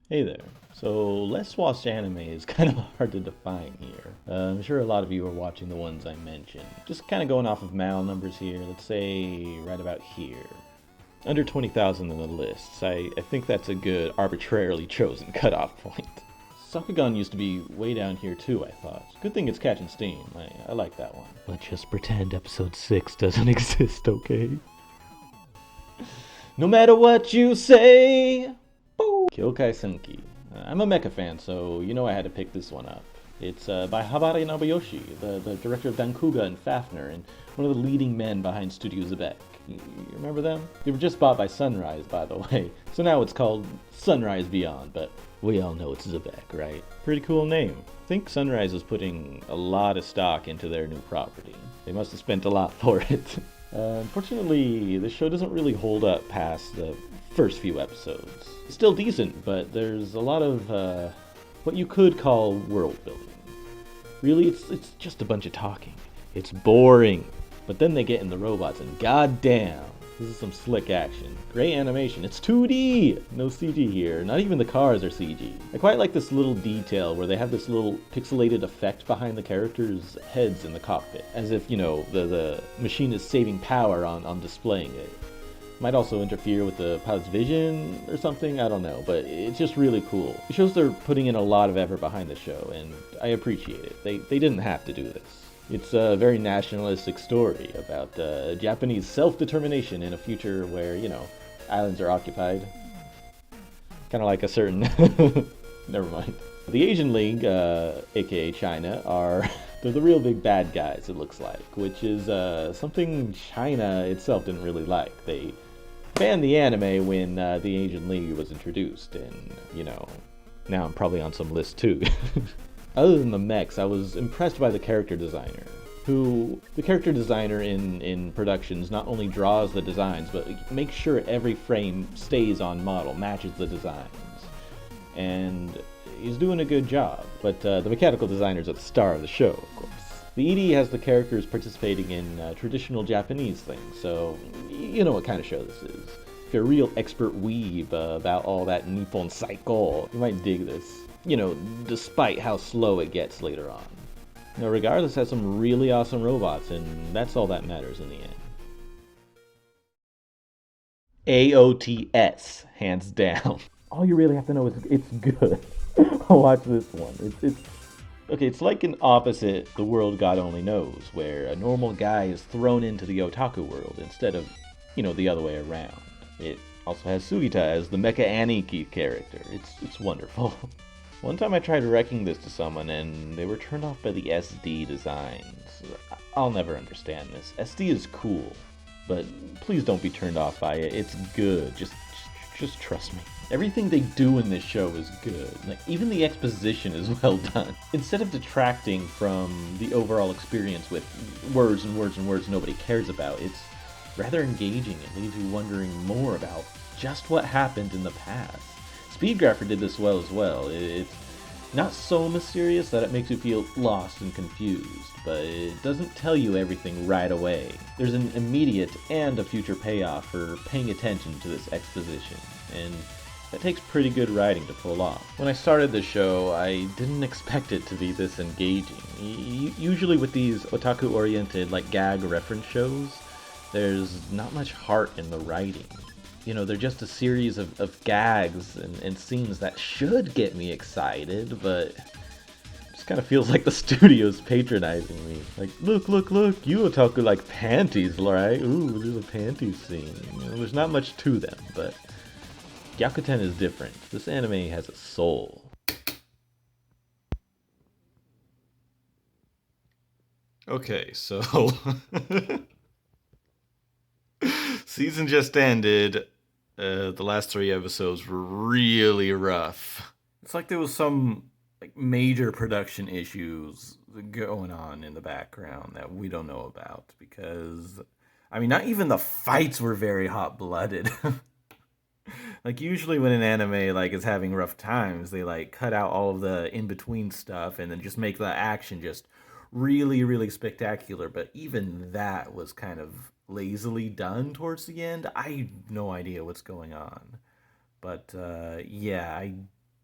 Hey there. So, less watched anime is kind of hard to define here. I'm sure a lot of you are watching the ones I mentioned. Just kind of going off of Mal numbers here, let's say right about here. Under 20,000 in the lists. I think that's a good arbitrarily chosen cutoff point. Sakugan used to be way down here too, I thought. Good thing it's catching steam. I like that one. Let's just pretend episode 6 doesn't exist, okay? No matter what you say! Kyokai Senki. I'm a mecha fan, so you know I had to pick this one up. It's by Habari Nobuyoshi, the director of Dankuga and Fafner, and one of the leading men behind Studio Zebek. You remember them? They were just bought by Sunrise, by the way, so now it's called Sunrise Beyond, but we all know it's Zebek, right? Pretty cool name. I think Sunrise is putting a lot of stock into their new property. They must have spent a lot for it. Unfortunately, the show doesn't really hold up past the first few episodes. It's still decent, but there's a lot of what you could call world building. Really, it's just a bunch of talking. It's boring. But then they get in the robots, and goddamn, this is some slick action. Great animation. It's 2D! No CG here. Not even the cars are CG. I quite like this little detail where they have this little pixelated effect behind the characters' heads in the cockpit. As if, you know, the machine is saving power on displaying it. Might also interfere with the pilot's vision or something, I don't know, but it's just really cool. It shows they're putting in a lot of effort behind the show, and I appreciate it. They didn't have to do this. It's a very nationalistic story about Japanese self-determination in a future where, you know, islands are occupied. Kind of like a certain... Never mind. The Asian League, aka China, are... they're the real big bad guys, it looks like, which is something China itself didn't really like. They banned the anime when the Asian League was introduced, and, you know, now I'm probably on some list too. Other than the mechs, I was impressed by the character designer, the character designer in productions not only draws the designs, but makes sure every frame stays on model, matches the designs. And he's doing a good job, but the mechanical designer's at the star of the show, of course. The ED has the characters participating in traditional Japanese things, so you know what kind of show this is. If you're a real expert weeb about all that Nippon Saiko, you might dig this. You know, despite how slow it gets later on. Now, regardless, has some really awesome robots, and that's all that matters in the end. AOTS, hands down. All you really have to know is it's good. Watch this one. It's okay. It's like an opposite The World God Only Knows, where a normal guy is thrown into the otaku world instead of, you know, the other way around. It also has Sugita as the mecha Aniki character. It's wonderful. One time I tried wrecking this to someone and they were turned off by the SD designs. I'll never understand this. SD is cool, but please don't be turned off by it. It's good. Just trust me. Everything they do in this show is good. Like, even the exposition is well done. Instead of detracting from the overall experience with words and words and words nobody cares about, it's rather engaging and leaves you wondering more about just what happened in the past. Speedgrapher did this well as well. It's not so mysterious that it makes you feel lost and confused, but it doesn't tell you everything right away. There's an immediate and a future payoff for paying attention to this exposition, and that takes pretty good writing to pull off. When I started the show, I didn't expect it to be this engaging. Usually with these otaku-oriented, like, gag reference shows, there's not much heart in the writing. You know, they're just a series of gags and scenes that should get me excited, but it just kind of feels like the studio's patronizing me. Like, look, you otaku like panties, right? Ooh, there's a panties scene. You know, there's not much to them, but Gyakuten is different. This anime has a soul. Okay, so season just ended. The last three episodes were really rough. It's like there was some like major production issues going on in the background that we don't know about because I mean not even the fights were very hot blooded. Like usually when an anime like is having rough times, they like cut out all of the in between stuff and then just make the action just really spectacular. But even that was kind of lazily done towards the end. I have no idea what's going on. But yeah, I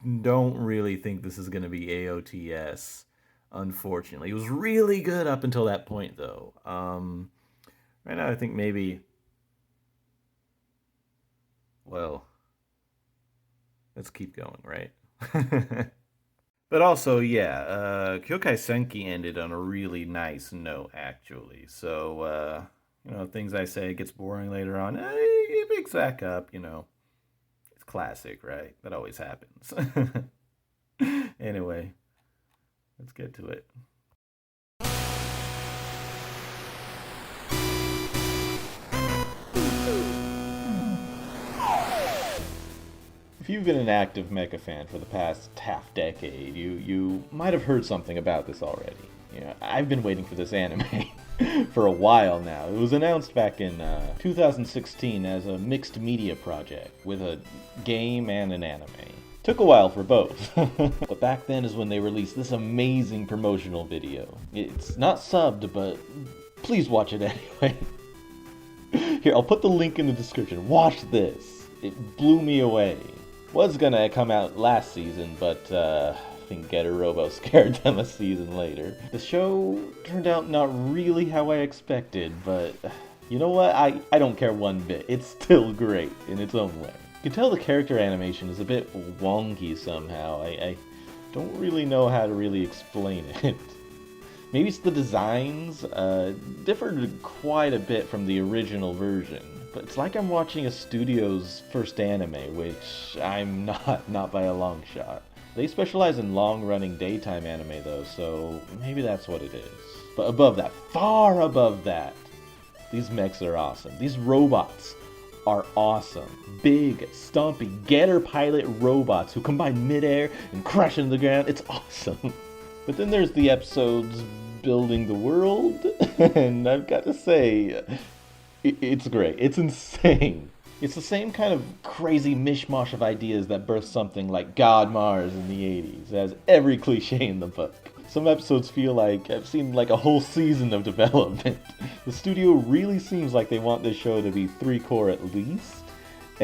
don't really think this is going to be AOTS, unfortunately. It was really good up until that point, though. Right now, I think maybe... Well, let's keep going, right? But also, yeah, Kyokai Senki ended on a really nice note, actually. So, things I say gets boring later on. It picks back up, It's classic, right? That always happens. Anyway, let's get to it. If you've been an active mecha fan for the past half decade, you might have heard something about this already. I've been waiting for this anime for a while now. It was announced back in 2016 as a mixed media project with a game and an anime. Took a while for both, but back then is when they released this amazing promotional video. It's not subbed, but please watch it anyway. Here, I'll put the link in the description. Watch this. It blew me away. Was gonna come out last season, but I think Robo scared them a season later. The show turned out not really how I expected, but you know what? I don't care one bit. It's still great in its own way. You can tell the character animation is a bit wonky somehow. I don't really know how to really explain it. Maybe it's the designs differed quite a bit from the original version. But it's like I'm watching a studio's first anime, which I'm not by a long shot. They specialize in long-running daytime anime though, so maybe that's what it is. But above that, far above that, these mechs are awesome. These robots are awesome. Big, stumpy, getter pilot robots who combine midair and crash into the ground. It's awesome. But then there's the episodes building the world, and I've got to say, it's great. It's insane. It's the same kind of crazy mishmash of ideas that birthed something like God Mars in the 80s, as every cliche in the book. Some episodes feel like I've seen like a whole season of development. The studio really seems like they want this show to be 3-core at least,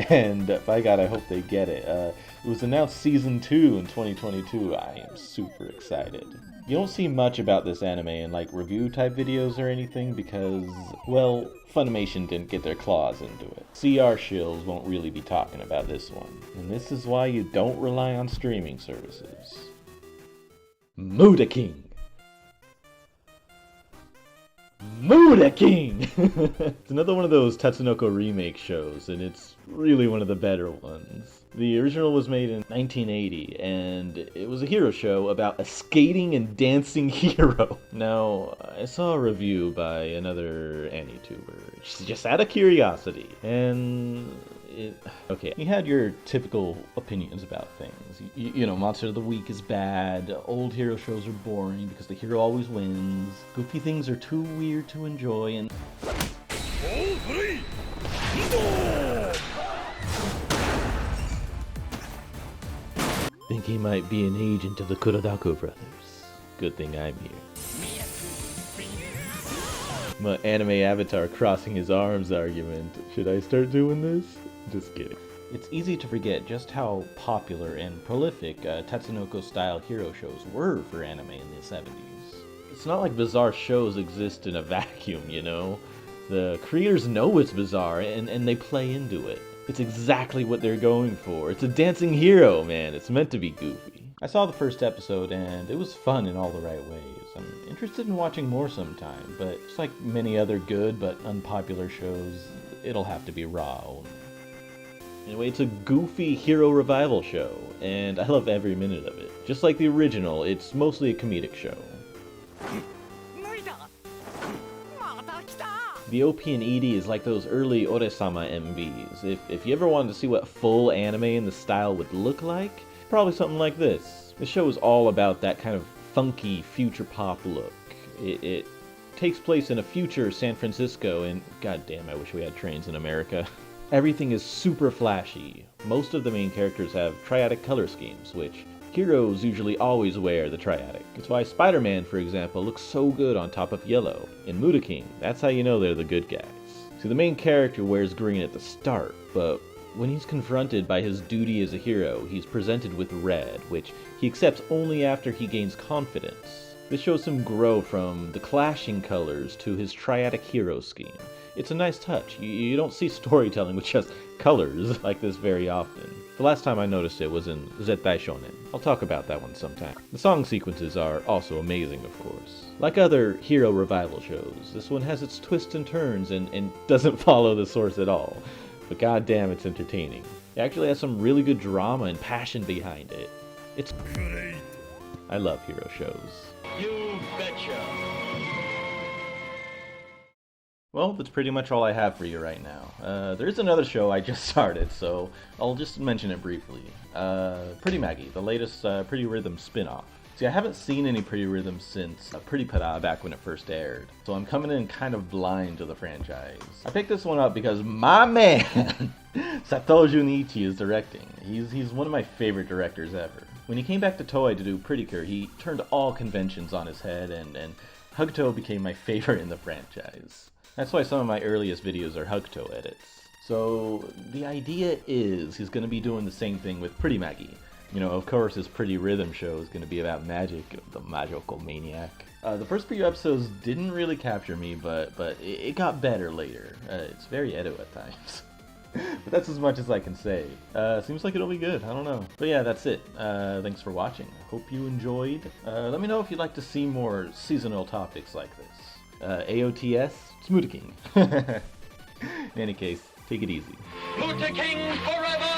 and by God, I hope they get it. It was announced season 2 in 2022. I am super excited. You don't see much about this anime in like review type videos or anything because, well, Funimation didn't get their claws into it. CR shills won't really be talking about this one. And this is why you don't rely on streaming services. Muteking! Muteking! It's another one of those Tatsunoko remake shows, and it's really one of the better ones. The original was made in 1980, and it was a hero show about a skating and dancing hero. Now, I saw a review by another AniTuber, just out of curiosity, and okay, he had your typical opinions about things. You know, Monster of the Week is bad, old hero shows are boring because the hero always wins, goofy things are too weird to enjoy, and... Think he might be an agent of the Kurodako brothers. Good thing I'm here. My anime avatar crossing his arms argument. Should I start doing this? Just kidding. It's easy to forget just how popular and prolific Tatsunoko-style hero shows were for anime in the 70s. It's not like bizarre shows exist in a vacuum, you know? The creators know it's bizarre and they play into it. It's exactly what they're going for. It's a dancing hero, man. It's meant to be goofy. I saw the first episode and it was fun in all the right ways. I'm interested in watching more sometime, but just like many other good but unpopular shows, it'll have to be raw only. Anyway, it's a goofy hero revival show, and I love every minute of it. Just like the original, it's mostly a comedic show. The OP and ED is like those early Ore-sama MVs. If you ever wanted to see what full anime in the style would look like, probably something like this. The show is all about that kind of funky future pop look. It takes place in a future San Francisco, and goddamn, I wish we had trains in America. Everything is super flashy. Most of the main characters have triadic color schemes, which heroes usually always wear the triadic. It's why Spider-Man, for example, looks so good on top of yellow. In Muteking, that's how you know they're the good guys. See, the main character wears green at the start, but When he's confronted by his duty as a hero, he's presented with red, which he accepts only after he gains confidence. This shows him grow from the clashing colors to his triadic hero scheme. It's a nice touch. You don't see storytelling with just colors like this very often. The last time I noticed it was in Zettai Shonen. I'll talk about that one sometime. The song sequences are also amazing, of course. Like other hero revival shows, this one has its twists and turns and doesn't follow the source at all. But goddamn, it's entertaining. It actually has some really good drama and passion behind it. It's great. I love hero shows. You betcha. Well, that's pretty much all I have for you right now. There is another show I just started, so I'll just mention it briefly. PriMagi, the latest Pretty Rhythm spin-off. See, I haven't seen any Pretty Rhythm since Pretty Para back when it first aired, so I'm coming in kind of blind to the franchise. I picked this one up because my man, Satoru Junichi, is directing. He's one of my favorite directors ever. When he came back to Toei to do Pretty Cure, he turned all conventions on his head, and Hakuto became my favorite in the franchise. That's why some of my earliest videos are Hakuto edits. So the idea is he's going to be doing the same thing with PriMagi. You know, of course, his Pretty Rhythm show is going to be about magic, the magical maniac. The first few episodes didn't really capture me, but it got better later. It's very Edo at times. But that's as much as I can say. Seems like it'll be good, I don't know. But yeah, that's it. Thanks for watching. Hope you enjoyed. Let me know if you'd like to see more seasonal topics like this. AOTS, it's Muteking. In any case, take it easy. Muteking forever!